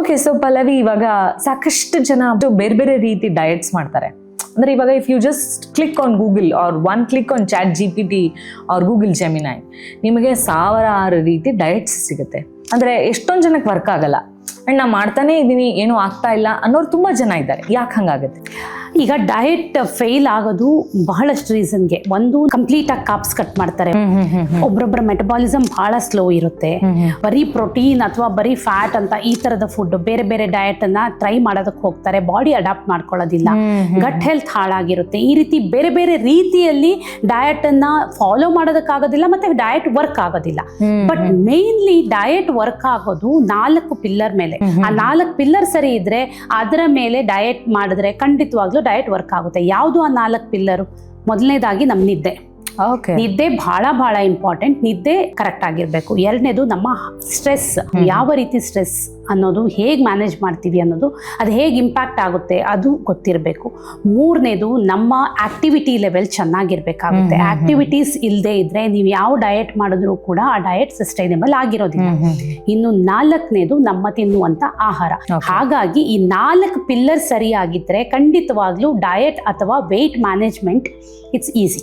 Okay, so Pallavi, ಇವಾಗ ಸಾಕಷ್ಟು ಜನ ಬೇರೆ ಬೇರೆ ರೀತಿ ಡಯಟ್ಸ್ ಮಾಡ್ತಾರೆ. ಅಂದ್ರೆ ಇವಾಗ if you just click on Google or one click on chat GPT or Google Gemini, ನಿಮಗೆ 1000 ರೀತಿ ಡಯಟ್ಸ್ ಸಿಗುತ್ತೆ. ಅಂದ್ರೆ ಎಷ್ಟೊಂದು ಜನಕ್ಕೆ ವರ್ಕ್ ಆಗಲ್ಲ, ಅಂಡ್ ನಾ ಮಾಡ್ತಾನೆ ಇದ್ದೀನಿ ಏನೂ ಆಗ್ತಾ ಇಲ್ಲ ಅನ್ನೋರು ತುಂಬಾ ಜನ ಇದ್ದಾರೆ. ಯಾಕೆ ಹಂಗಾಗುತ್ತೆ? ಈಗ ಡಯಟ್ ಫೇಲ್ ಆಗೋದು ಬಹಳಷ್ಟು ರೀಸನ್ಗೆ. ಒಂದು, ಕಂಪ್ಲೀಟ್ ಆಗಿ ಕಾಪ್ಸ್ ಕಟ್ ಮಾಡ್ತಾರೆ. ಒಬ್ರೊಬ್ಬರ ಮೆಟಬಾಲಿಸಮ್ ಬಹಳ ಸ್ಲೋ ಇರುತ್ತೆ. ಬರೀ ಪ್ರೋಟೀನ್ ಅಥವಾ ಬರೀ ಫ್ಯಾಟ್ ಅಂತ ಈ ತರದ ಫುಡ್, ಬೇರೆ ಬೇರೆ ಡಯಟ್ ಅನ್ನ ಟ್ರೈ ಮಾಡೋದಕ್ಕೆ ಹೋಗ್ತಾರೆ. ಬಾಡಿ ಅಡಾಪ್ಟ್ ಮಾಡ್ಕೊಳ್ಳೋದಿಲ್ಲ, ಗಟ್ ಹೆಲ್ತ್ ಹಾಳಾಗಿರುತ್ತೆ. ಈ ರೀತಿ ಬೇರೆ ಬೇರೆ ರೀತಿಯಲ್ಲಿ ಡಯಟ್ ಅನ್ನ ಫಾಲೋ ಮಾಡೋದಕ್ಕಾಗೋದಿಲ್ಲ, ಮತ್ತೆ ಡಯಟ್ ವರ್ಕ್ ಆಗೋದಿಲ್ಲ. ಬಟ್ ಮೇನ್ಲಿ ಡಯಟ್ ವರ್ಕ್ ಆಗೋದು 4 ಪಿಲ್ಲರ್ ಮೇಲೆ. ಆ 4 ಪಿಲ್ಲರ್ ಸರಿ ಇದ್ರೆ ಅದರ ಮೇಲೆ ಡಯಟ್ ಮಾಡಿದ್ರೆ ಖಂಡಿತವಾಗ್ಲೂ ಡಯಟ್ ವರ್ಕ್ ಆಗುತ್ತೆ. ಯಾವುದು ಆ 4 ಪಿಲ್ಲರು? ಮೊದಲನೇದಾಗಿ ನಮ್ಮ ನಿದ್ದೆ. ನಿದ್ದೆ ಬಹಳ ಇಂಪಾರ್ಟೆಂಟ್. ನಿದ್ದೆ ಕರೆಕ್ಟ್ ಆಗಿರ್ಬೇಕು. ಎರಡನೇದು ನಮ್ಮ ಸ್ಟ್ರೆಸ್, ಯಾವ ರೀತಿ ಸ್ಟ್ರೆಸ್ ಅನ್ನೋದು ಹೇಗೆ ಮ್ಯಾನೇಜ್ ಮಾಡ್ತೀವಿ ಅನ್ನೋದು, ಅದು ಹೇಗೆ ಇಂಪ್ಯಾಕ್ಟ್ ಆಗುತ್ತೆ ಅದು ಗೊತ್ತಿರಬೇಕು. ಮೂರನೇದು, ನಮ್ಮ ಆಕ್ಟಿವಿಟಿ ಲೆವೆಲ್ ಚೆನ್ನಾಗಿರ್ಬೇಕಾಗುತ್ತೆ. ಆಕ್ಟಿವಿಟೀಸ್ ಇಲ್ಲದೆ ಇದ್ರೆ ನೀವು ಯಾವ ಡಯಟ್ ಮಾಡಿದ್ರು ಕೂಡ ಆ ಡಯಟ್ ಸಸ್ಟೈನೇಬಲ್ ಆಗಿರೋದಿಲ್ಲ. ಇನ್ನು 4ನೇದು, ನಮ್ಮ ತಿನ್ನುವಂತ ಆಹಾರ. ಹಾಗಾಗಿ ಈ 4 ಪಿಲ್ಲರ್ ಸರಿಯಾಗಿದ್ರೆ ಖಂಡಿತವಾಗ್ಲೂ ಡಯಟ್ ಅಥವಾ ವೆಯ್ಟ್ ಮ್ಯಾನೇಜ್ಮೆಂಟ್ ಇಟ್ಸ್ ಈಸಿ.